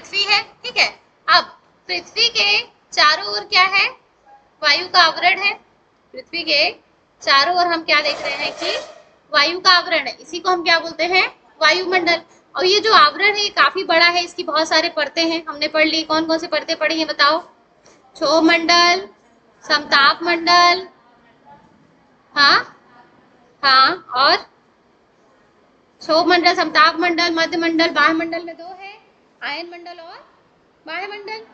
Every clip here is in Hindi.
पृथ्वी है, ठीक है। अब पृथ्वी के चारों ओर क्या है, वायु का आवरण है। पृथ्वी के चारों ओर हम क्या देख रहे हैं कि वायु का आवरण है, इसी को हम क्या बोलते हैं, वायुमंडल। और ये जो आवरण है ये काफी बड़ा है, इसकी बहुत सारे परतें हैं, हमने पढ़ ली। कौन कौन सी परतें पढ़ी हैं बताओ? क्षोभ मंडल, समताप मंडल, हाँ हाँ, और क्षोभ मंडल, समताप मंडल, मध्य मंडल, बाह्य मंडल में दो है, आयन मंडल और बाह्य मंडल,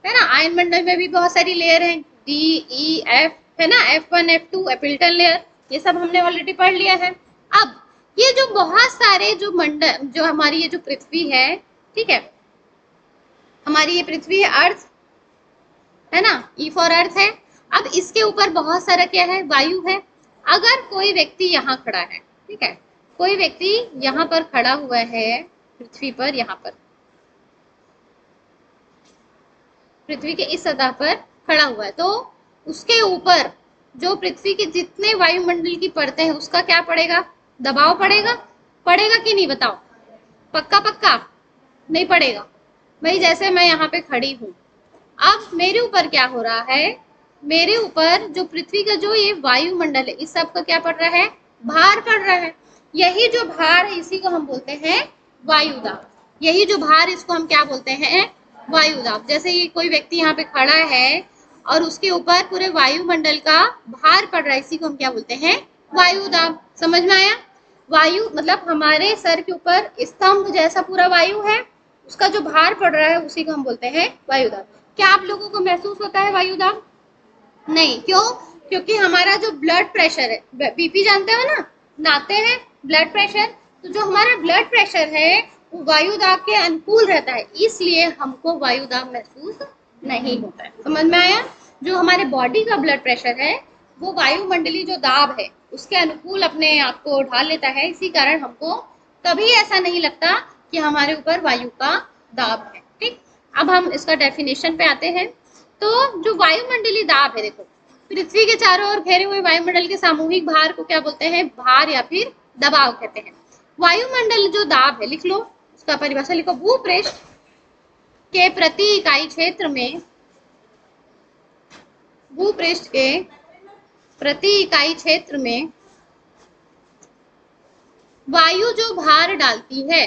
है ना। आयन मंडल में भी बहुत सारी लेयर हैं, डी ई एफ, है ना, F1 F2 एपिल्टन लेयर, ये सब हमने ऑलरेडी पढ़ लिया है। अब ये जो बहुत सारे जो मंडल, जो हमारी ये जो पृथ्वी है, ठीक है, हमारी ये पृथ्वी है, अर्थ है ना, ई फॉर अर्थ है। अब इसके ऊपर बहुत सारा क्या है, वायु है। अगर कोई व्यक्ति यहाँ खड़ा है, ठीक है, कोई व्यक्ति यहाँ पर खड़ा हुआ है पृथ्वी पर, यहाँ पर पृथ्वी के इस सतह पर खड़ा हुआ है, तो उसके ऊपर जो पृथ्वी के जितने वायुमंडल की परतें हैं उसका क्या पड़ेगा, दबाव पड़ेगा। पड़ेगा कि नहीं बताओ? पक्का पक्का नहीं पड़ेगा भाई। जैसे मैं यहाँ पे खड़ी हूँ, अब मेरे ऊपर क्या हो रहा है, मेरे ऊपर जो पृथ्वी का जो ये वायुमंडल है, इस सब का क्या पड़ रहा है, भार पड़ रहा है। यही जो भार है इसी को हम बोलते हैं वायुदाब। यही जो भार, इसको हम क्या बोलते हैं, वायुदाब। जैसे ये कोई व्यक्ति यहाँ पे खड़ा है और उसके ऊपर पूरे वायुमंडल का भार पड़ रहा है, इसी को हम क्या बोलते हैं, वायुदाब। समझ में आया? वायु मतलब हमारे सर के ऊपर स्तंभ जैसा पूरा वायु है, उसका जो भार पड़ रहा है उसी को हम बोलते हैं वायुदाब। क्या आप लोगों को महसूस होता है वायुदाब? नहीं, क्यों? क्योंकि हमारा जो ब्लड प्रेशर है, बीपी जानते हो ना, नाते हैं ब्लड प्रेशर, तो जो हमारा ब्लड प्रेशर है वो वायुदाब के अनुकूल रहता है, इसलिए हमको वायुदाब महसूस नहीं होता है। समझ में आया? जो हमारे बॉडी का ब्लड प्रेशर है वो वायुमंडलीय जो दाब है उसके अनुकूल अपने आप को ढाल लेता है, इसी कारण हमको कभी ऐसा नहीं लगता कि हमारे ऊपर वायु का दाब है। ठीक, अब हम इसका डेफिनेशन पे आते हैं। तो जो वायुमंडलीय दाब है, देखो पृथ्वी के चारों ओर घेरे हुए वायुमंडल के सामूहिक भार को क्या बोलते हैं, भार या फिर दबाव कहते हैं। वायुमंडल जो दाब है, लिख लो उसका परिभाषा, लिखो, भूपृष्ठ के प्रति इकाई क्षेत्र में, भूपृष्ठ के प्रति इकाई क्षेत्र में वायु जो भार डालती है,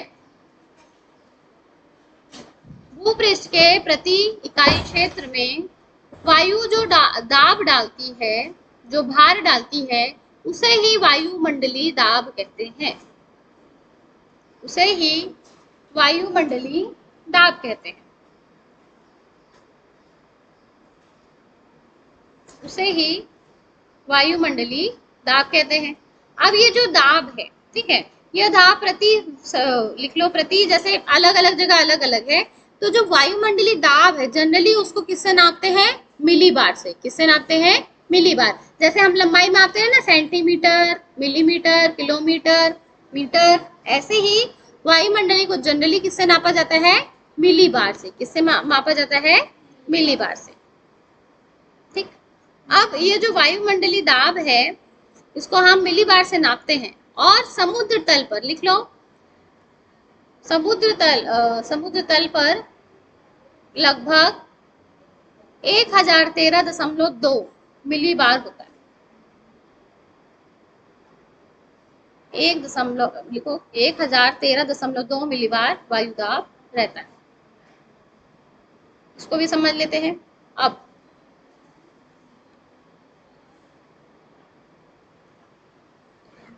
भूपृष्ठ के प्रति इकाई क्षेत्र में वायु जो दाब डालती है, जो भार डालती है, उसे ही वायुमंडलीय दाब कहते हैं। उसे ही वायुमंडलीय दाब कहते हैं। उसे ही वायुमंडलीय दाब कहते हैं। अब ये जो दाब है, ठीक है, यह दाब प्रति, लिख लो, प्रति, जैसे अलग अलग जगह अलग अलग है, तो जो वायुमंडलीय दाब है जनरली उसको किससे नापते हैं, मिलीबार से। किससे नापते हैं, मिलीबार। जैसे हम लंबाई मापते हैं ना, सेंटीमीटर, मिलीमीटर, किलोमीटर, मीटर, ऐसे ही वायुमंडलीय को जनरली किससे नापा जाता है, मिलीबार से। किससे मापा जाता है, मिलीबार से। ठीक, अब ये जो वायुमंडलीय दाब है इसको हम मिलीबार से नापते हैं, और समुद्र तल पर, लिख लो, समुद्र तल पर लगभग 1013.2 मिलीबार होता है। 1013.2 मिलीबार वायुदाब रहता है। इसको भी समझ लेते हैं। अब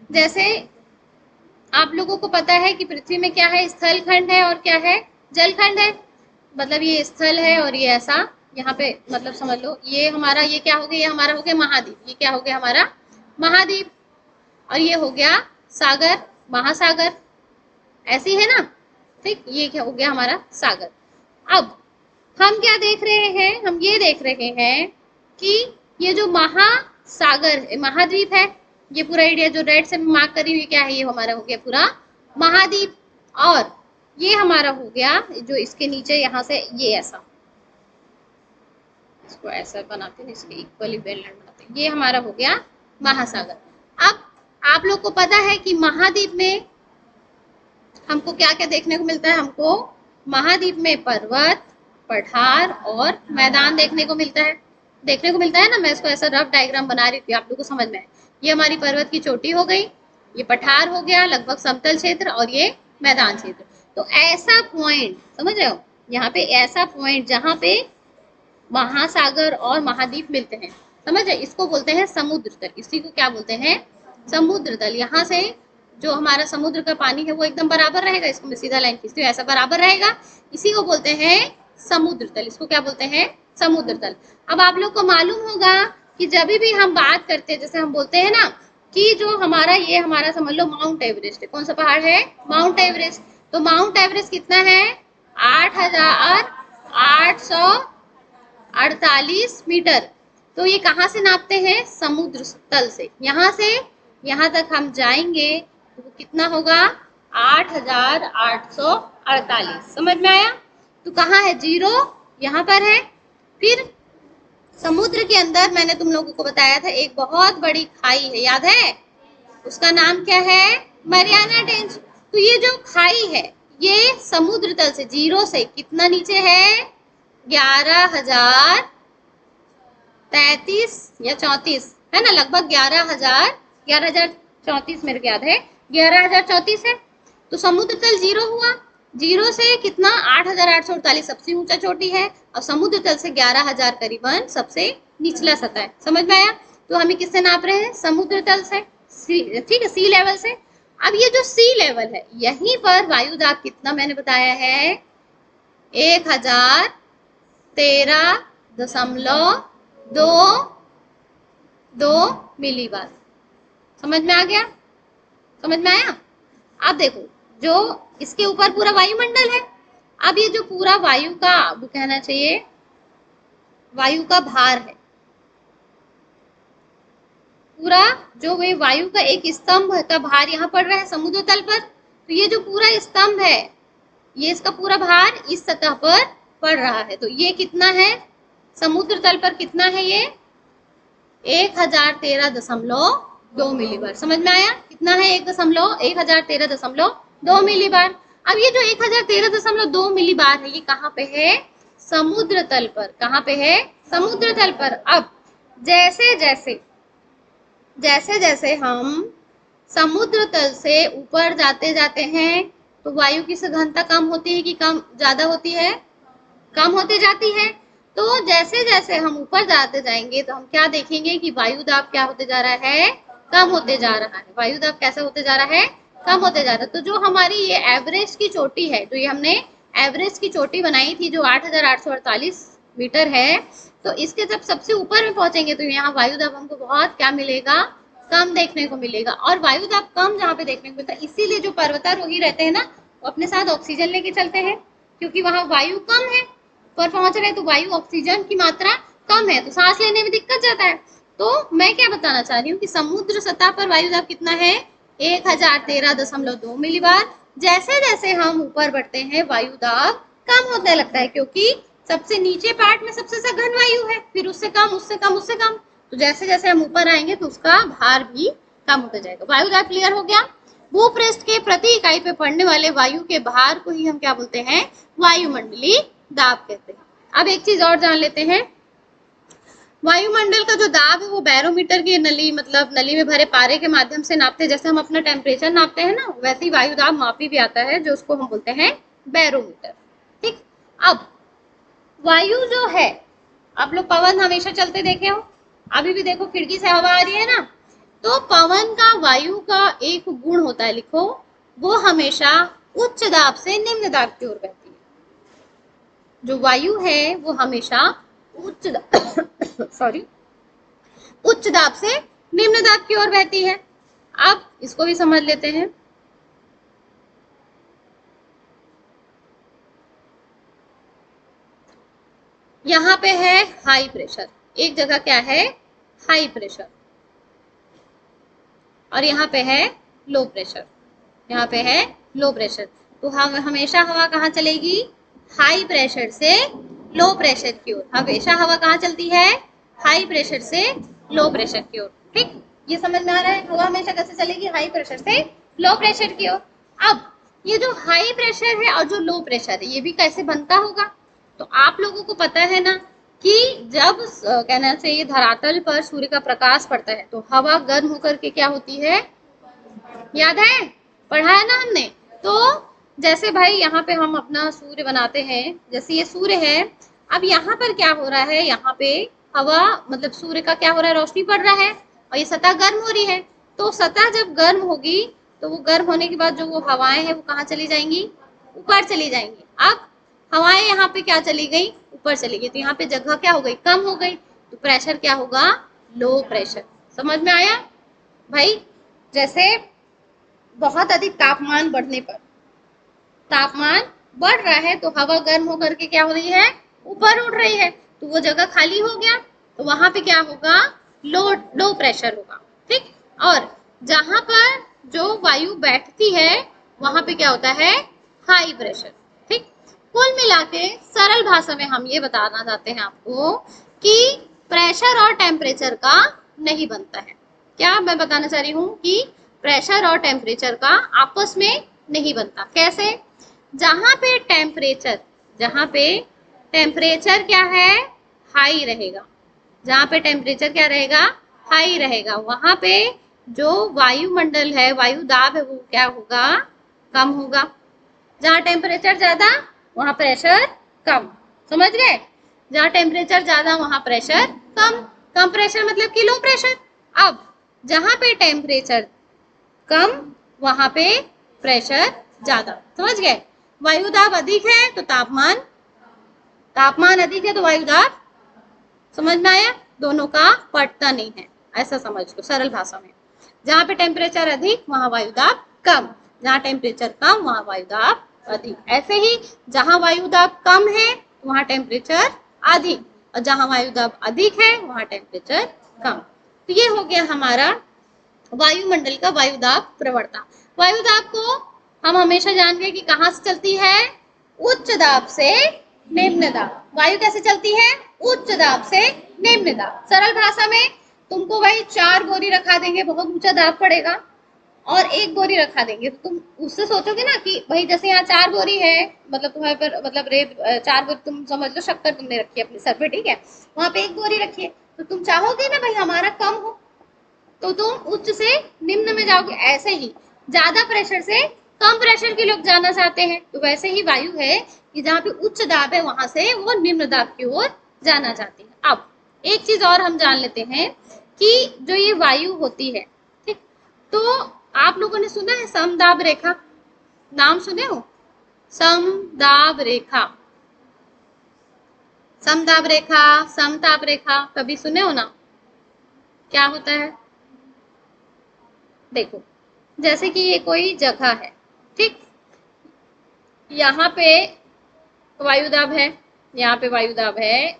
जैसे आप लोगों को पता है कि पृथ्वी में क्या है, स्थल खंड है और क्या है, जल खंड है। मतलब ये स्थल है और ये ऐसा, यहाँ पे मतलब समझ लो, ये हमारा, ये क्या हो गया, ये हमारा हो गया महाद्वीप। ये क्या हो गया, हमारा महाद्वीप। और ये हो गया सागर, महासागर, ऐसी है ना। ठीक, ये क्या हो गया, हमारा सागर। अब हम क्या देख रहे हैं, हम ये देख रहे हैं कि ये जो महासागर, महाद्वीप है, ये पूरा एरिया जो रेड से मार्क करी हुई क्या है, ये हमारा हो गया पूरा महाद्वीप। और ये हमारा हो गया जो इसके नीचे यहाँ से ये ऐसा, इसको ऐसा बनाते हैं, इसके इक्वली बेल्ट बनाते हैं, ये हमारा हो गया महासागर। अब आप लोग को पता है कि महाद्वीप में हमको क्या क्या देखने को मिलता है, हमको महाद्वीप में पर्वत, पठार और मैदान देखने को मिलता है ना। मैं इसको ऐसा रफ डायग्राम बना रही थी, आप लोगों को समझ में आए। ये हमारी पर्वत की चोटी हो गई, ये पठार हो गया लगभग समतल क्षेत्र, और ये मैदान क्षेत्र। तो ऐसा पॉइंट समझ रहे हो, यहाँ पे ऐसा पॉइंट जहाँ पे महासागर और महाद्वीप मिलते हैं, समझ रहे, इसको बोलते हैं समुद्र तल। इसी को क्या बोलते हैं, समुद्र तल। यहाँ से जो हमारा समुद्र का पानी है वो एकदम बराबर रहेगा, इसको मैं सीधा लाइन खींचती हूँ, ऐसा बराबर रहेगा, इसी को बोलते हैं समुद्र तल। इसको क्या बोलते हैं, समुद्र तल। अब आप लोग को मालूम होगा कि जब भी हम बात करते हैं, जैसे हम बोलते हैं ना कि जो हमारा ये हमारा समझ लो माउंट एवरेस्ट है, कौन सा पहाड़ है, माउंट एवरेस्ट। तो माउंट एवरेस्ट कितना है, 8,848 मीटर। तो ये कहाँ से नापते हैं, समुद्र तल से। यहाँ से यहाँ तक हम जाएंगे तो कितना होगा, 8,848। समझ में आया। तो कहाँ है जीरो, यहाँ पर है। फिर समुद्र के अंदर मैंने तुम लोगों को बताया था एक बहुत बड़ी खाई है, याद है, उसका नाम क्या है, मरियाना ट्रेंच। तो ये जो खाई है ये समुद्र तल से जीरो से कितना नीचे है, 11,033 या 34 है ना, लगभग 11,034 मेरे को याद है, 11,034 है। तो समुद्र तल जीरो हुआ, जीरो से कितना 8,848 सबसे ऊंचा चोटी है, और समुद्र तल से 11,000 करीबन सबसे निचला सतह है। समझ में आया। तो हमें किससे नाप रहे हैं, समुद्र तल से, ठीक है, सी लेवल से। अब ये जो सी लेवल है, यहीं पर वायु दाब कितना मैंने बताया है, 1013.22 मिलीबार। समझ में आ गया, समझ में आया। अब देखो जो इसके ऊपर पूरा वायुमंडल है, अब ये जो पूरा वायु का कहना चाहिए वायु का भार है, पूरा जो वे वायु का एक स्तंभ का भार यहाँ पड़ रहा है समुद्र तल पर। तो ये जो पूरा स्तंभ है, ये इसका पूरा भार इस सतह पर पड़ रहा है। तो ये कितना है, समुद्र तल पर कितना है, ये 1013.2 मिलीबार। समझ में आया, कितना है, 1013.2 मिलीबार। अब ये जो 1013.2 मिलीबार है, ये कहाँ पे है, समुद्र तल पर। कहाँ पे है, समुद्र तल पर। अब जैसे जैसे हम समुद्र तल से ऊपर जाते जाते हैं तो वायु की सघनता कम होती है कि कम ज्यादा होती है, कम होती जाती है। तो जैसे जैसे हम ऊपर जाते जाएंगे तो हम क्या देखेंगे कि वायु दाब क्या होते जा रहा है, कम होते जा रहा है। वायु दाब कैसा होते जा रहा है, कम होते जा रहा है। तो जो हमारी ये एवरेस्ट की चोटी है, तो ये हमने एवरेस्ट की चोटी बनाई थी जो 8,848 मीटर है, तो इसके जब सबसे ऊपर में पहुंचेंगे तो यहाँ वायु दाब हमको बहुत क्या मिलेगा, कम देखने को मिलेगा। और वायु दाब कम जहाँ पे देखने को मिलता है, इसीलिए जो पर्वतारोही रहते हैं ना, वो अपने साथ ऑक्सीजन लेके चलते हैं, क्योंकि वहाँ वायु कम है, पर पहुंच रहे तो वायु ऑक्सीजन की मात्रा कम है, तो सांस लेने में दिक्कत जाता है। तो मैं क्या बताना चाह रही हूँ कि समुद्र सतह पर वायु दाब कितना है, 1013.2 मिलीबार। जैसे जैसे हम ऊपर बढ़ते हैं वायु दाब कम होने लगता है, क्योंकि सबसे नीचे पार्ट में सबसे सघन वायु है, फिर उससे कम, उससे कम, उससे कम। तो जैसे जैसे हम ऊपर आएंगे तो उसका भार भी कम होता जाएगा। वायु दाब क्लियर हो गया। भूपृष्ठ के प्रति इकाई पे पड़ने वाले वायु के भार को ही हम क्या बोलते हैं, वायुमंडलीय दाब कहते हैं। अब एक चीज और जान लेते हैं, वायुमंडल का जो दाब है वो बैरोमीटर की नली, मतलब नली में भरे पारे के माध्यम से नापते हैं। जैसे हम अपना टेम्परेचर नापते हैं ना, वैसे ही वायु दाब मापी भी आता है, जो उसको हम बोलते हैं बैरोमीटर। ठीक। अब वायु जो है, आप लोग पवन हमेशा चलते देखे हो, अभी भी देखो खिड़की से हवा आ रही है ना, तो पवन का वायु का एक गुण होता है, लिखो, वो हमेशा उच्च दाब से निम्न दाब की ओर बहती है। जो वायु है वो हमेशा उच्च दाब से निम्न दाब की ओर बहती है। अब इसको भी समझ लेते हैं। यहाँ पे है हाई प्रेशर, एक जगह क्या है, हाई प्रेशर, और यहाँ पे है लो प्रेशर, यहाँ पे है लो प्रेशर। तो हम हमेशा हवा कहाँ चलेगी, हाई प्रेशर से लो प्रेशर की ओर। हमेशा हवा कहाँ चलती है, हाई प्रेशर से लो प्रेशर की ओर। ठीक, ये समझ में आ रहा है, हवा हमेशा कैसे चलेगी, हाई प्रेशर से लो प्रेशर की ओर। अब ये जो हाई प्रेशर है और जो लो प्रेशर है ये भी कैसे बनता होगा? तो आप लोगों को पता है ना कि जब कहना चाहिए धरातल पर सूर्य का प्रकाश पड़ता है तो हवा गर्म होकर के क्या होती है, याद है, पढ़ा है ना हमने। तो जैसे भाई यहाँ पे हम अपना सूर्य बनाते हैं, जैसे ये सूर्य है, अब यहाँ पर क्या हो रहा है, यहाँ पे हवा मतलब सूर्य का क्या हो रहा है, रोशनी पड़ रहा है और ये सतह गर्म हो रही है। तो सतह जब गर्म होगी तो वो गर्म होने के बाद जो वो हवाएं हैं वो कहाँ चली जाएंगी, ऊपर चली जाएंगी। अब हवाएं यहाँ पे क्या चली गई, ऊपर चली गई, तो यहाँ पे जगह क्या हो गई, कम हो गई, तो प्रेशर क्या होगा, लो प्रेशर। समझ में आया भाई? जैसे बहुत अधिक तापमान बढ़ने पर, तापमान बढ़ रहा है तो हवा गर्म होकर के क्या हो रही है, ऊपर उड़ रही है, तो वो जगह खाली हो गया, तो वहां पे क्या होगा, लो प्रेशर होगा। ठीक, और जहां पर जो वायु बैठती है वहां पे क्या होता है, हाई प्रेशर। ठीक, कुल मिला के सरल भाषा में हम ये बताना चाहते हैं आपको कि प्रेशर और टेम्परेचर का नहीं बनता है। क्या मैं बताना चाह रही हूँ कि प्रेशर और टेम्परेचर का आपस में नहीं बनता। कैसे? जहां पे टेम्परेचर क्या है, हाई रहेगा, जहां पे टेम्परेचर क्या रहेगा, हाई रहेगा, वहां पे जो वायुमंडल है, वायु दाब है, वो क्या होगा, कम होगा। जहां टेम्परेचर ज्यादा वहां प्रेशर कम। समझ गए? जहां टेम्परेचर ज्यादा वहां प्रेशर कम। कम प्रेशर मतलब कि लो प्रेशर। अब जहां पे टेम्परेचर कम वहां पे प्रेशर ज्यादा। समझ गए? वायु दाब अधिक है तो तापमान अधिक है तो वायु दाब। समझ में आया? दोनों का पटता नहीं है, ऐसा समझ लो सरल भाषा में। जहां पे टेम्परेचर अधिक वहां वायु दाब कम, जहां टेम्परेचर कम वहां वायु दाब अधिक। ऐसे ही जहां वायु दाब कम है वहां टेम्परेचर अधिक, और जहां वायु दाब अधिक है वहां टेम्परेचर कम। तो ये हो गया हमारा वायुमंडल का वायु दाब प्रवणता। वायु दाब को हम हमेशा जान गए कि कहां से चलती है, उच्च दाब से निम्न दाब। वायु कैसे चलती है, उच्च दाब से निम्न दाब। सरल भाषा में तुमको भाई 4 बोरी रखा देंगे, बहुत ऊंचा दाब पड़ेगा, और 1 बोरी रखा देंगे, तो तुम उससे सोचोगे ना कि भाई जैसे यहाँ 4 बोरी है, मतलब तुम्हारे पर मतलब रेत 4 बोरी, तुम समझ लो शक्कर तुमने रखी है अपने सर पे, ठीक है, वहां पे 1 बोरी रखी है, तो तुम चाहोगे ना भाई हमारा कम हो, तो तुम उच्च से निम्न में जाओगे। ऐसे ही ज्यादा प्रेशर से कम प्रेशर के लोग जाना चाहते हैं, तो वैसे ही वायु है कि जहाँ पे उच्च दाब है वहां से वो निम्न दाब की ओर जाना चाहती है। अब एक चीज और हम जान लेते हैं कि जो ये वायु होती है, ठीक, तो आप लोगों ने सुना है समदाब रेखा, नाम सुने हो, समदाब रेखा, समदाब रेखा, समताप रेखा, कभी सुने हो ना? क्या होता है, देखो जैसे कि ये कोई जगह है, ठीक, यहाँ पे वायुदाब है, यहाँ पे वायुदाब है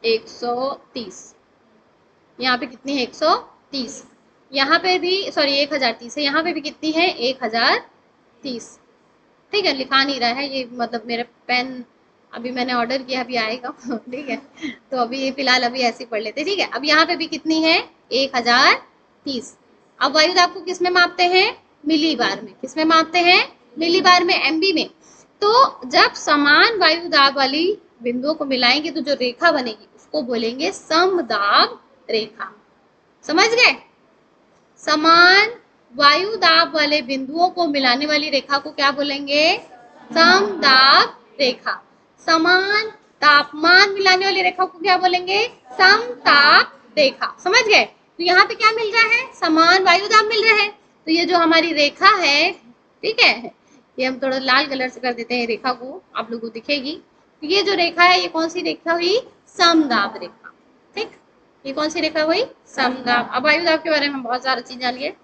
130, यहाँ पे कितनी है 130, यहाँ पे भी सॉरी 1030 है, यहाँ पे भी कितनी है 1030। ठीक है, लिखा नहीं रहा है ये, मतलब मेरे पेन अभी मैंने ऑर्डर किया, अभी आएगा ठीक है, तो अभी ये फिलहाल अभी ऐसे पढ़ लेते। ठीक है, अब यहाँ पे भी कितनी है 1030। अब वायुदाब को किस में मापते हैं, मिली बार में। किस में मापते हैं, मिली बार में, एमबी में। तो जब समान वायुदाब वाली बिंदुओं को मिलाएंगे तो जो रेखा बनेगी उसको बोलेंगे समदाब रेखा। समझ गए? समान वायु दाब वाले बिंदुओं को मिलाने वाली रेखा को क्या बोलेंगे, समदाब रेखा। समान तापमान मिलाने वाली रेखा को क्या बोलेंगे, समताप रेखा। समझ गए? तो यहाँ पे क्या मिल रहा है, समान वायु दाब मिल रहा है, तो ये जो हमारी रेखा है, ठीक है, ये हम थोड़ा लाल कलर से कर देते हैं रेखा को, आप लोगों को दिखेगी। तो ये जो रेखा है ये कौन सी रेखा हुई, समदाब रेखा। ठीक, ये कौन सी रेखा हुई, समदाब। अब वायुदाब के बारे में हम बहुत सारा चीज जान लिए।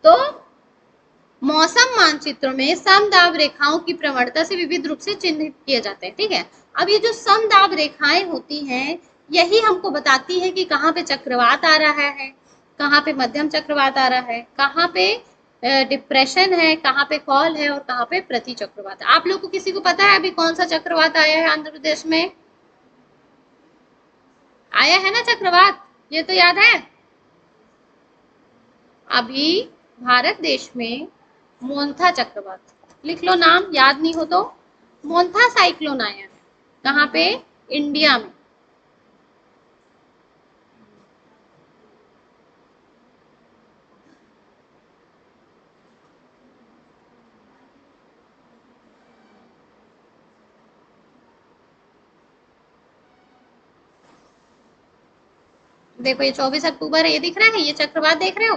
तो मौसम मानचित्रों में समदाब रेखाओं की प्रवणता से विविध रूप से चिन्हित किए जाते हैं। ठीक है, अब ये जो समदाब रेखाएं होती हैं यही हमको बताती है कि कहाँ पे चक्रवात आ रहा है, कहाँ पे मध्यम चक्रवात आ रहा है, कहाँ पे डिप्रेशन है, कहाँ पे कॉल है और कहाँ पे प्रति चक्रवात है। आप लोग को किसी को पता है अभी कौन सा चक्रवात आया है आंध्र प्रदेश में? आया है ना चक्रवात, ये तो याद है। अभी भारत देश में मोन्था चक्रवात, लिख लो नाम, याद नहीं हो तो। मोन्था साइक्लोन आया है कहाँ पे? इंडिया में। देखो ये 24 अक्टूबर है, ये दिख रहा है, ये चक्रवात देख रहे हो?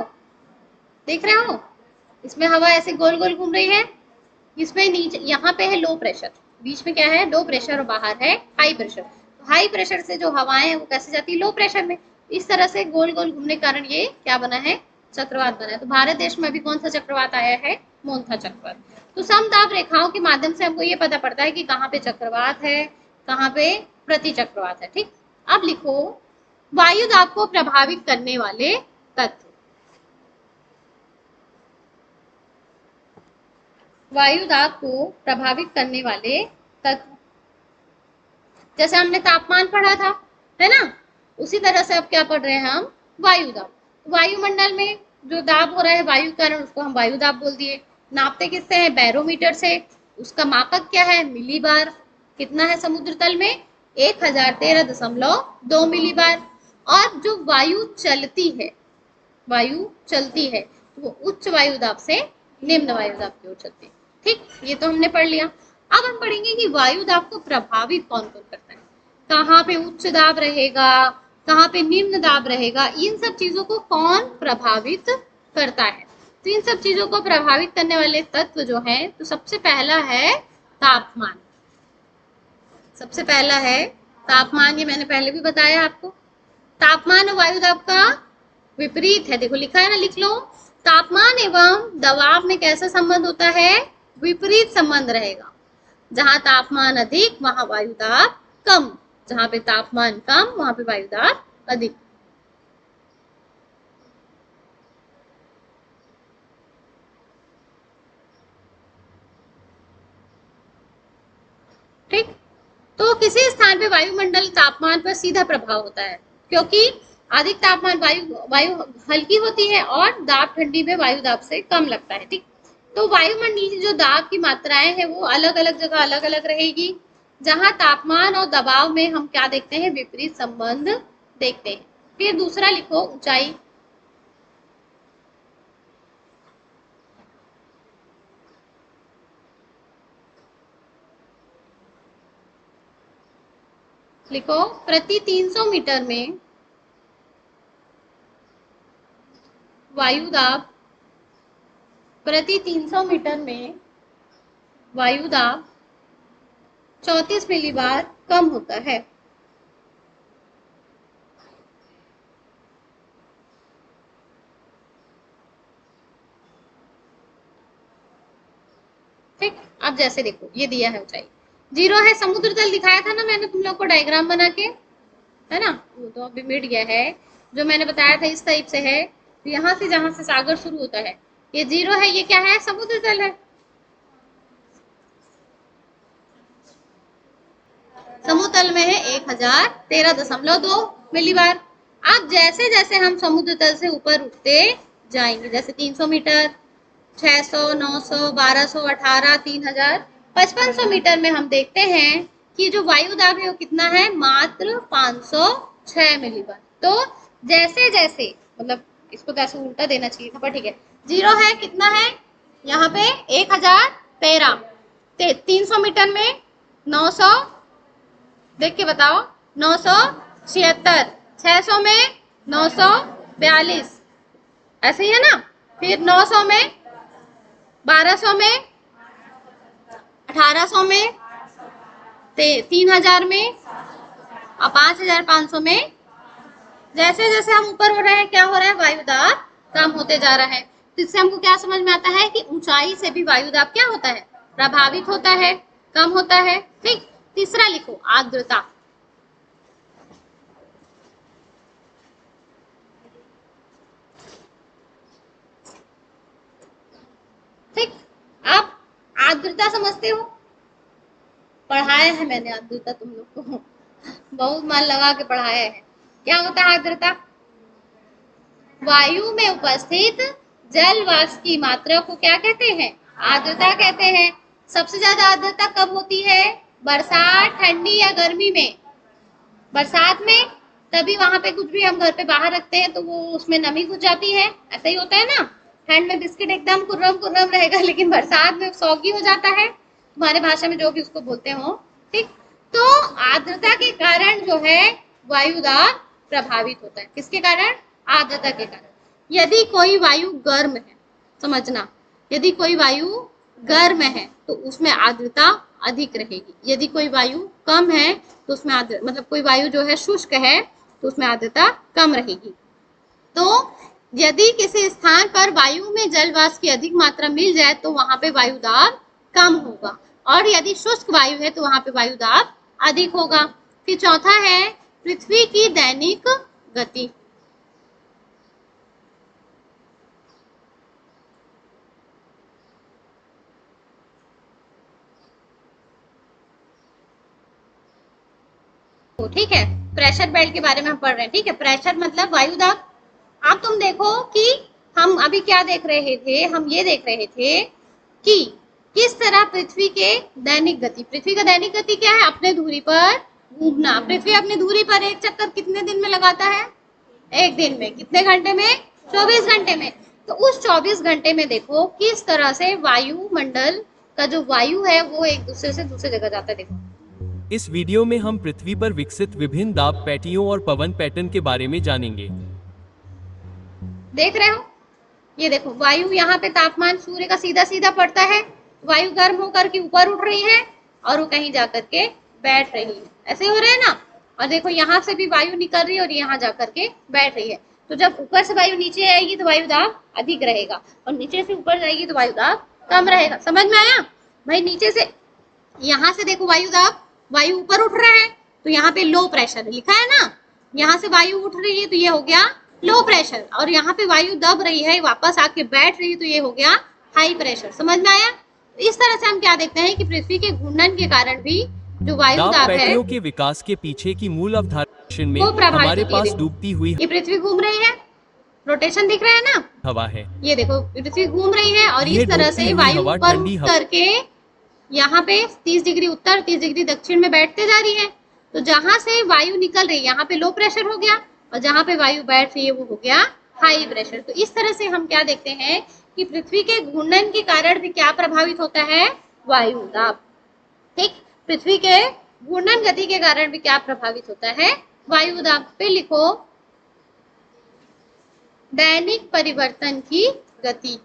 देख रहे हो? इसमें हवा ऐसे गोल गोल घूम रही है। इसमें नीचे यहाँ पे है लो प्रेशर, बीच में क्या है? लो प्रेशर, और बाहर है हाई प्रेशर। हाई प्रेशर से जो हवाएं हैं वो कैसे जाती है? लो प्रेशर में। इस तरह से गोल गोल घूमने के कारण ये क्या बना है? चक्रवात बना है। तो भारत देश में अभी कौन सा चक्रवात आया है? मोन्था चक्रवात। तो समदाब रेखाओं के माध्यम से हमको ये पता पड़ता है कि कहाँ पे चक्रवात है, कहाँ पे प्रति चक्रवात है। ठीक, अब लिखो वायु दाब को प्रभावित करने वाले तत्व। वायु दाब को प्रभावित करने वाले तत्व, जैसे हमने तापमान पढ़ा था, है ना? उसी तरह से अब क्या पढ़ रहे हैं हम? वायु दाब। वायुमंडल में जो दाब हो रहा है वायु के कारण, उसको हम वायु दाब बोल दिए। नापते किससे हैं? बैरोमीटर से। उसका मापक क्या है? मिली बार। कितना है समुद्र तल में? 1013.2 मिली बार। और जो वायु चलती है, वायु चलती है तो वो उच्च वायु दाब से निम्न वायु दाब की ओर चलती है। ठीक, ये तो हमने पढ़ लिया। अब हम पढ़ेंगे कि वायु दाब को प्रभावित कौन कौन करता है, कहाँ पे उच्च दाब रहेगा, कहाँ पे निम्न दाब रहेगा, इन सब चीजों को कौन प्रभावित करता है। तो इन सब चीजों को प्रभावित करने वाले तत्व जो है, तो सबसे पहला है तापमान। सबसे पहला है तापमान, ये मैंने पहले भी बताया आपको। तापमान और वायु दाब का विपरीत है, देखो लिखा है ना, लिख लो। तापमान एवं दबाव में कैसा संबंध होता है? विपरीत संबंध रहेगा। जहां तापमान अधिक वहां वायु दाब कम, जहां पे तापमान कम वहां पे वायु दाब अधिक। ठीक, तो किसी स्थान पे वायुमंडल तापमान पर सीधा प्रभाव होता है, क्योंकि अधिक तापमान वायु वायु हल्की होती है और दाब ठंडी में वायु दाब से कम लगता है। ठीक, तो वायुमंडलीय जो दाब की मात्राएं हैं वो अलग अलग जगह अलग अलग रहेगी। जहां तापमान और दबाव में हम क्या देखते हैं? विपरीत संबंध देखते हैं। फिर दूसरा लिखो ऊंचाई। लिखो प्रति 300 मीटर में वायु दाब, प्रति 300 मीटर में वायु दाब 34 मिलीबार कम होता है। ठीक, अब जैसे देखो ये दिया है ऊंचाई 0 है, समुद्र तल दिखाया था ना मैंने तुम लोग को डायग्राम बना के, है ना? वो तो अभी मिट गया है। जो मैंने बताया था इस टाइप से है, तो यहाँ से जहां से सागर शुरू होता है ये 0 है, ये क्या है? समुद्र तल है। समुद्र तल में है 1013.2 मिलीबार। अब जैसे जैसे हम समुद्र तल से ऊपर उठते जाएंगे, जैसे 300 मीटर, 600, 900, 1200, 18, 3000, 5500 मीटर में हम देखते हैं कि जो वायु दाब है वो कितना है? मात्र 506 मिलीबार। तो जैसे जैसे, मतलब इसको तो ऐसे उल्टा देना चाहिए था, पर ठीक है। 0 है, कितना है यहाँ पे? 1013। 300 मीटर में 900, देख के बताओ, 976। 600 में 942, ऐसे ही है ना? फिर 900 में, 1200 में, 1800 में, 3000 में और 5500 में। जैसे जैसे हम ऊपर हो रहे हैं क्या हो रहा है? वायु दाब कम होते जा रहा है। तो इससे हमको क्या समझ में आता है कि ऊंचाई से भी वायु दाब क्या होता है? प्रभावित होता है, कम होता है। ठीक, तीसरा लिखो आर्द्रता। ठीक, अब आर्द्रता समझते हो? पढ़ाया है मैंने आर्द्रता तुम लोग को, बहुत मन लगा के पढ़ाया है। क्या होता है आर्द्रता? वायु में उपस्थित जल वाष्प की मात्रा को क्या कहते हैं? आर्द्रता कहते हैं। सबसे ज्यादा आर्द्रता कब होती है? बरसात, ठंडी या गर्मी में। बरसात में तभी वहां पे कुछ भी हम घर पे बाहर रखते हैं तो वो उसमें नमी घुस जाती है, ऐसा ही होता है ना। ठंड में बिस्किट एकदम कुर्रम कुर्रम रहेगा, लेकिन बरसात में सौगी हो जाता है, तुम्हारे भाषा में जो भी उसको बोलते हो, ठीक। तो आर्द्रता के कारण जो है वायुदाब प्रभावित होता है। किसके कारण? आर्द्रता के कारण। यदि कोई वायु गर्म है, समझना, यदि कोई वायु गर्म है तो उसमें आर्द्रता अधिक रहेगी। यदि कोई वायु कम है तो उसमें मतलब कोई वायु जो है शुष्क है तो उसमें आर्द्रता कम रहेगी। तो यदि किसी स्थान पर वायु में जलवाष्प की अधिक मात्रा मिल जाए तो वहां पे वायुदाब कम होगा, और यदि शुष्क वायु है तो वहां पे वायुदाब अधिक होगा। फिर चौथा है पृथ्वी की दैनिक गति। ठीक है, प्रेशर बेल्ट के बारे में हम पढ़ रहे हैं, ठीक है। प्रेशर मतलब वायुदाब। अब तुम देखो कि हम अभी क्या देख रहे थे, हम ये देख रहे थे कि किस तरह पृथ्वी के दैनिक गति, पृथ्वी का दैनिक गति क्या है? अपने धुरी पर घूमना। पृथ्वी अपनी धुरी पर एक चक्कर कितने दिन में लगाता है? एक दिन में। कितने घंटे में? 24 घंटे में। तो उस 24 घंटे में देखो किस तरह से वायुमंडल का जो वायु है वो एक दूसरे से दूसरे जगह जाता है। देखो इस वीडियो में हम पृथ्वी पर विकसित विभिन्न दाब पैटियों और पवन पैटर्न के बारे में जानेंगे। देख रहे हो, ये देखो वायु यहाँ पे तापमान सूर्य का सीधा सीधा पड़ता है, वायु गर्म होकर के ऊपर उठ रही है और वो कहीं जाकर के बैठ रही है, ऐसे हो रहा है ना। और देखो यहाँ से भी वायु निकल रही है और यहाँ जाकर के बैठ रही है। तो जब ऊपर से वायु नीचे आएगी तो वायु दाब अधिक रहेगा, और नीचे से ऊपर जाएगी तो वायु दाब कम रहेगा। समझ में आया भाई? नीचे से यहाँ से देखो वायु दाब, वायु ऊपर उठ रहा है तो यहाँ पे लो प्रेशर लिखा है ना, यहाँ से वायु उठ रही है तो ये हो गया लो प्रेशर, और यहाँ पे वायु दब रही है वापस आके बैठ रही है तो ये हो गया हाई प्रेशर। समझ में आया? इस तरह से हम क्या देखते हैं कि पृथ्वी के घूर्णन के कारण भी जो वायु दाब है के विकास के पीछे की मूल अवधारणा में हमारे पास डूबती हुई ये पृथ्वी घूम रही है, रोटेशन दिख रहा है ना, हवा है। ये देखो पृथ्वी घूम रही है और इस तरह से वायु ऊपर करके यहाँ पे 30 डिग्री उत्तर 30 डिग्री दक्षिण में बैठते जा रही है। तो जहां से वायु निकल रही है यहाँ पे लो प्रेशर हो गया, और जहां पे वायु बैठ रही है वो हो गया हाई प्रेशर। तो इस तरह से हम क्या देखते हैं कि पृथ्वी के घूर्णन के कारण भी क्या प्रभावित होता है? वायु दाब। ठीक, पृथ्वी के घूर्णन गति के कारण भी क्या प्रभावित होता है? वायु दाब। पे लिखो दैनिक परिवर्तन की गति।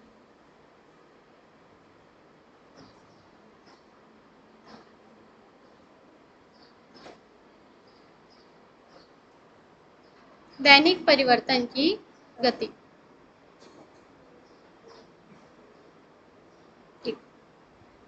दैनिक परिवर्तन की गति। ठीक,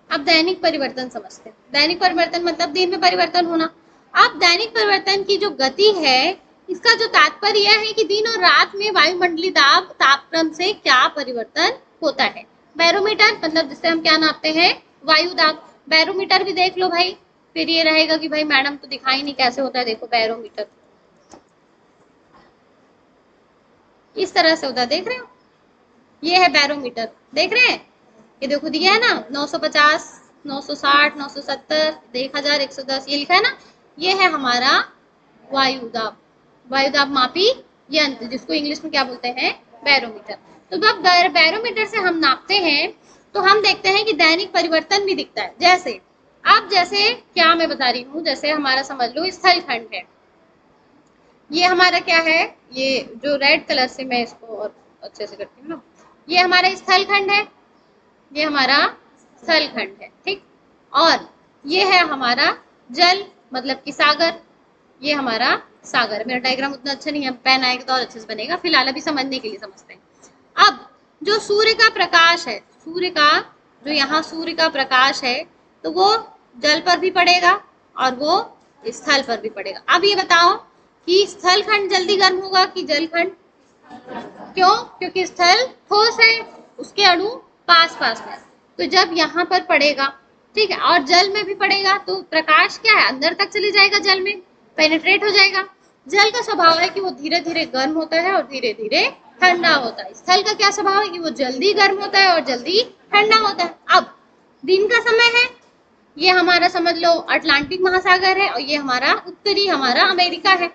अब दैनिक परिवर्तन समझते हैं। दैनिक परिवर्तन मतलब दिन में परिवर्तन होना। अब दैनिक परिवर्तन की जो गति है इसका जो तात्पर्य यह है कि दिन और रात में वायुमंडलीय दाब तापक्रम से क्या परिवर्तन होता है। बैरोमीटर मतलब जिससे हम क्या नापते हैं? वायु दाब। बैरोमीटर भी देख लो भाई, फिर ये रहेगा कि भाई मैडम तो दिखाई नहीं कैसे होता है। देखो बैरोमीटर इस तरह से होता है, देख रहे हो? ये है बैरोमीटर, देख रहे हैं? ये देखो दिया है ना 950, 960, 970, 1000, 110 ये लिखा है ना। ये है हमारा वायुदाब, वायुदाब मापी यंत्र, जिसको इंग्लिश में क्या बोलते हैं? बैरोमीटर। तो जब बैरोमीटर से हम नापते हैं तो हम देखते हैं कि दैनिक परिवर्तन भी दिखता है। जैसे अब जैसे क्या मैं बता रही हूँ, जैसे हमारा समझ लो स्थल खंड है, ये हमारा क्या है? ये जो रेड कलर से मैं इसको और अच्छे से करती हूँ ना, ये हमारा स्थल खंड है, ये हमारा स्थल खंड है, ठीक। और ये है हमारा जल मतलब कि सागर, ये हमारा सागर। मेरा डायग्राम उतना अच्छा नहीं है, पेन आएगा तो और अच्छे से बनेगा, फिलहाल अभी समझने के लिए समझते हैं। अब जो सूर्य का प्रकाश है, सूर्य का जो यहाँ सूर्य का प्रकाश है तो वो जल पर भी पड़ेगा और वो स्थल पर भी पड़ेगा। अब ये बताओ कि स्थल खंड जल्दी गर्म होगा कि जल खंड? क्यों? क्योंकि स्थल ठोस है, उसके अणु पास पास में, तो जब यहाँ पर पड़ेगा, ठीक है, और जल में भी पड़ेगा तो प्रकाश क्या है? अंदर तक चले जाएगा, जल में पेनिट्रेट हो जाएगा। जल का स्वभाव है कि वो धीरे धीरे गर्म होता है और धीरे धीरे ठंडा होता है। स्थल का क्या स्वभाव है कि वो जल्दी गर्म होता है और जल्दी ठंडा होता है। अब दिन का समय है, ये हमारा समझ लो अटलांटिक महासागर है और ये हमारा उत्तरी हमारा अमेरिका है।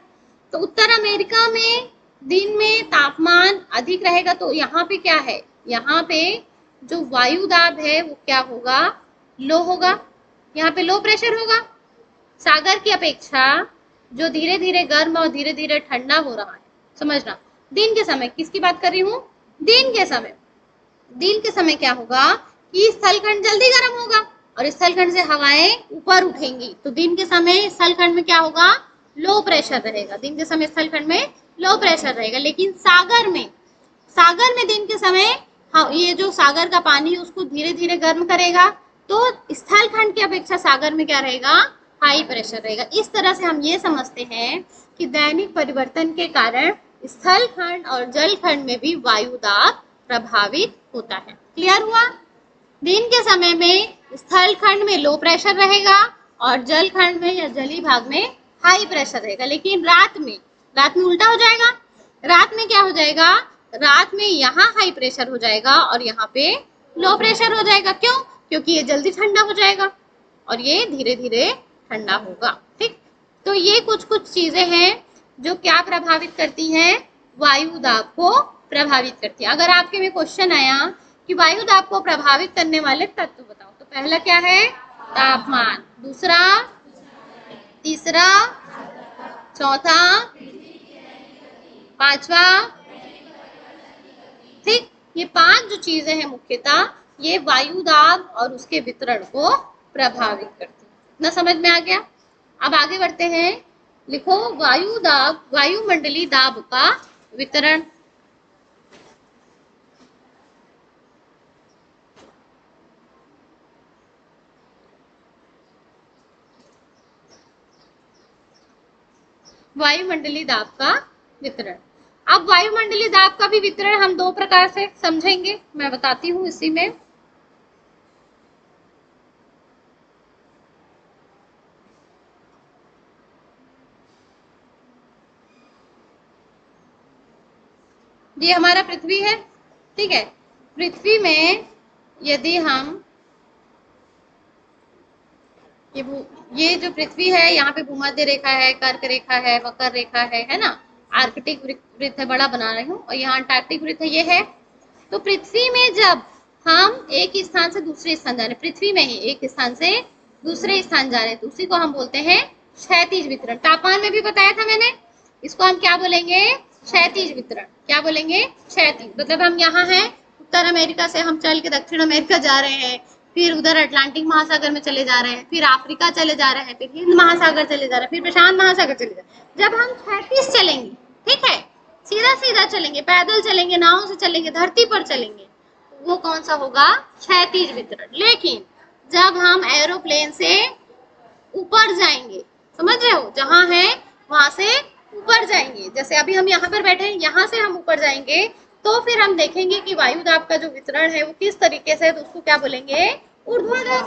तो उत्तर अमेरिका में दिन में तापमान अधिक रहेगा, तो यहाँ पे क्या है, यहाँ पे जो वायु दाब है वो क्या होगा, लो होगा, यहाँ पे लो प्रेशर होगा। सागर की अपेक्षा जो धीरे धीरे गर्म और धीरे धीरे ठंडा हो रहा है, समझना। दिन के समय किसकी बात कर रही हूँ, दिन के समय, दिन के समय क्या होगा कि स्थलखंड जल्दी गर्म होगा और स्थलखंड से हवाएं ऊपर उठेंगी। तो दिन के समय स्थलखंड में क्या होगा, लो प्रेशर रहेगा। दिन के समय स्थलखंड में लो प्रेशर रहेगा। लेकिन सागर में दिन के समय ये जो सागर का पानी है उसको धीरे धीरे गर्म करेगा, तो स्थलखंड की अपेक्षा सागर में क्या रहेगा, हाई प्रेशर रहेगा। इस तरह से हम ये समझते हैं कि दैनिक परिवर्तन के कारण स्थलखंड और जलखंड में भी वायु दाब प्रभावित होता है। क्लियर हुआ। दिन के समय में स्थलखंड में लो प्रेशर रहेगा और जलखंड में या जलीय भाग में हाई प्रेशर रहेगा। लेकिन रात में उल्टा हो जाएगा। रात में क्या हो जाएगा, रात में यहाँ हाई प्रेशर हो जाएगा और यहाँ पे लो प्रेशर हो जाएगा। क्यों, क्योंकि ये जल्दी ठंडा हो जाएगा और ये धीरे धीरे ठंडा होगा। ठीक, तो ये कुछ चीजें हैं जो क्या प्रभावित करती हैं, वायु दाब को प्रभावित करती है। अगर आपके में क्वेश्चन आया कि वायु दाब को प्रभावित करने वाले तत्व बताओ, तो पहला क्या है, तापमान, दूसरा, तीसरा, चौथा, पांचवा। ठीक, ये 5 जो चीजें हैं मुख्यतः ये वायु दाब और उसके वितरण को प्रभावित करती है। इतना समझ में आ गया। अब आगे बढ़ते हैं। लिखो वायु दाब, वायुमंडलीय दाब का वितरण। वायुमंडलीय दाब का वितरण। अब वायुमंडलीय दाब का भी वितरण हम 2 प्रकार से समझेंगे, मैं बताती हूँ इसी में। ये हमारा पृथ्वी है, ठीक है। पृथ्वी में यदि हम ये जो पृथ्वी है, यहाँ पे भूमध्य रेखा है, कर्क रेखा है, मकर रेखा है ना, आर्कटिक वृत्त है, बड़ा बना रही हूँ, और यहाँ अंटार्कटिक वृत्त है, ये है। तो पृथ्वी में जब हम एक स्थान से दूसरे स्थान जा रहे हैं, पृथ्वी में ही एक स्थान से दूसरे स्थान जा रहे हैं, तो उसी को हम बोलते हैं क्षैतिज वितरण। तापमान में भी बताया था मैंने, इसको हम क्या बोलेंगे, क्षैतिज वितरण। क्या बोलेंगे, क्षैतिज। मतलब हम यहाँ हैं, उत्तर अमेरिका से हम चल के दक्षिण अमेरिका जा रहे हैं, फिर उधर अटलांटिक महासागर में चले जा रहे हैं, फिर अफ्रीका चले जा रहे हैं, फिर हिंद महासागर चले जा रहे हैं, फिर प्रशांत महासागर चले जा रहे हैं। जब हम क्षैतिज चलेंगे, ठीक है, सीधा सीधा चलेंगे, पैदल चलेंगे, नाव से चलेंगे, धरती पर चलेंगे, वो कौन सा होगा, क्षैतिज वितरण। लेकिन जब हम एरोप्लेन से ऊपर जाएंगे, समझ रहे हो, जहां है वहां से ऊपर जाएंगे, जैसे अभी हम यहाँ पर बैठे हैं, यहाँ से हम ऊपर जाएंगे, तो फिर हम देखेंगे कि वायु दाब का जो वितरण है वो किस तरीके से है, तो उसको क्या बोलेंगे, ऊर्ध्वाधर।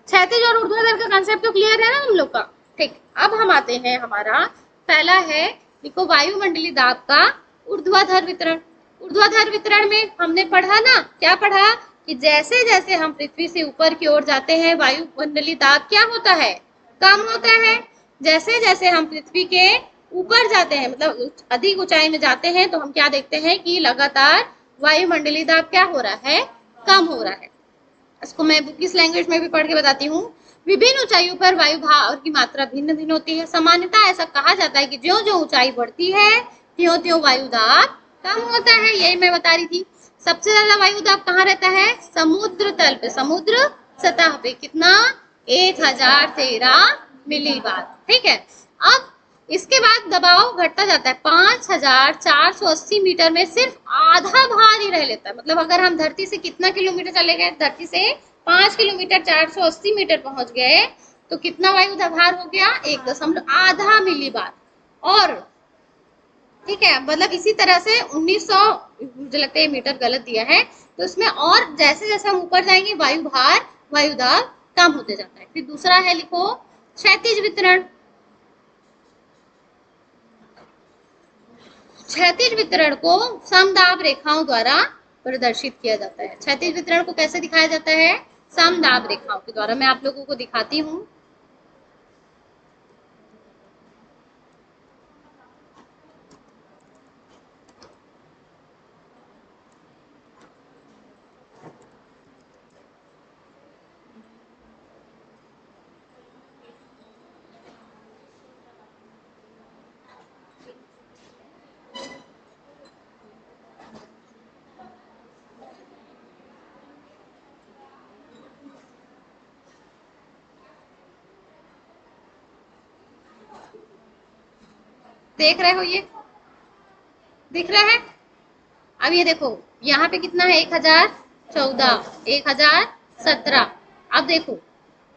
क्षैतिज और ऊर्ध्वाधर का कांसेप्ट तो क्लियर है ना हम लोग का। ठीक, अब हम आते हैं, हमारा पहला है, देखो वायुमंडलीय दाब का ऊर्ध्वाधर वितरण। ऊर्ध्वाधर वितरण में हमने पढ़ा ना, क्या पढ़ा, कि जैसे जैसे हम पृथ्वी से ऊपर की ओर जाते हैं वायुमंडलीय दाब क्या होता है, कम होता है। जैसे जैसे हम पृथ्वी के ऊपर जाते हैं, मतलब अधिक ऊंचाई में जाते हैं, तो हम क्या देखते हैं कि लगातार वायुमंडलीय दाब क्या हो रहा है, कम हो रहा है। इसको मैं किस लैंग्वेज में भी पढ़ के बताती हूँ। विभिन्न ऊंचाइयों पर वायु भार की मात्रा भिन्न भिन्न होती है। सामान्यतः ऐसा कहा जाता है कि ज्यों ज्यों ऊंचाई बढ़ती है त्यों त्यों वायु दाब कम होता है। यही मैं बता रही थी। सबसे ज्यादा वायु दाब कहाँ रहता है, समुद्र तल पे, समुद्र सतह पे। कितना, 1013 मिलीबार। ठीक है, अब इसके बाद दबाव घटता जाता है, 5480 मीटर में सिर्फ आधा भार ही रह लेता है। मतलब अगर हम धरती से कितना किलोमीटर चले गए, धरती से 5 किलोमीटर 480 मीटर पहुंच गए, तो कितना वायु भार हो गया, 1.8 मिलीबार। और ठीक है, मतलब इसी तरह से 1900, मुझे लगता है मीटर गलत दिया है, तो उसमें और जैसे जैसे हम ऊपर जाएंगे वायु भार, वायु दाब कम होते जाता है। फिर दूसरा है, लिखो क्षैतिज वितरण। क्षैतिज वितरण को समदाब रेखाओं द्वारा प्रदर्शित किया जाता है। क्षैतिज वितरण को कैसे दिखाया जाता है? समदाब रेखाओं के द्वारा। मैं आप लोगों को दिखाती हूँ। देख रहे हो? ये दिख रहा है? अब ये देखो, यहाँ पे कितना है? 1014, 1017। अब देखो,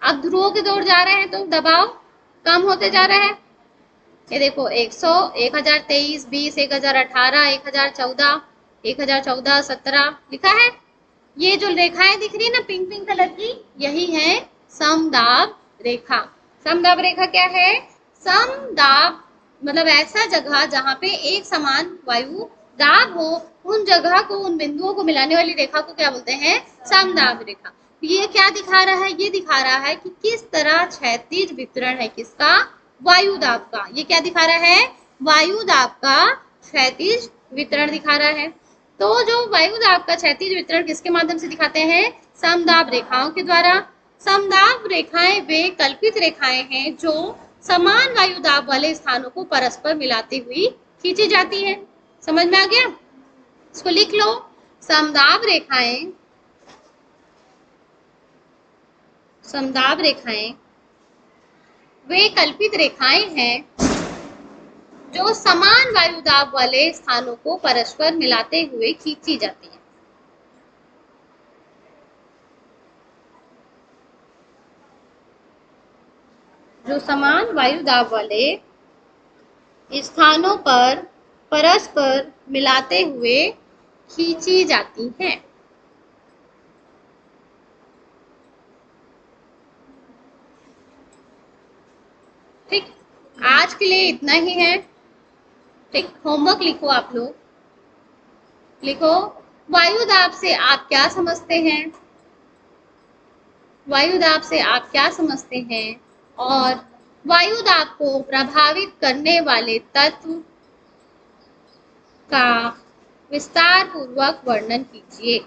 अब ध्रुवों की ओर जा रहे हैं तो दबाव कम होते जा रहा है। ये देखो 100, 1023, 20, 1018, 1014, 1014, 17 लिखा है। ये जो रेखाएं दिख रही है ना पिंक पिंक कलर की, यही है समदाब रेखा। समदाब रेखा क्या है? समदाब मतलब ऐसा जगह जहां पे एक समान वायु दाब हो, उन जगह को, उन बिंदुओं को मिलाने वाली रेखा को क्या बोलते हैं? समदाब रेखा। ये क्या दिखा रहा है? ये दिखा रहा है कि किस तरह क्षैतिज वितरण है किसका? वायु दाब का। ये क्या दिखा रहा है? वायु दाब का क्षैतिज वितरण दिखा रहा है। तो जो वायु दाब का क्षैतिज वितरण किसके माध्यम से दिखाते हैं? समदाब रेखाओं के द्वारा। समदाब रेखाएं वे कल्पित रेखाएं हैं जो समान वायु दाब वाले स्थानों को परस्पर मिलाती हुई खींची जाती है। समझ में आ गया? इसको लिख लो। समदाब रेखाएं, समदाब रेखाएं वे कल्पित रेखाएं हैं जो समान वायु दाब वाले स्थानों को परस्पर मिलाते हुए खींची जाती है। जो समान वायु दाब वाले स्थानों पर परस्पर मिलाते हुए खींची जाती हैं। ठीक, आज के लिए इतना ही है। ठीक, होमवर्क लिखो आप लोग। लिखो, वायु दाब से आप क्या समझते हैं? वायु दाब से आप क्या समझते हैं? और वायु दाब को प्रभावित करने वाले तत्व का विस्तार पूर्वक वर्णन कीजिए।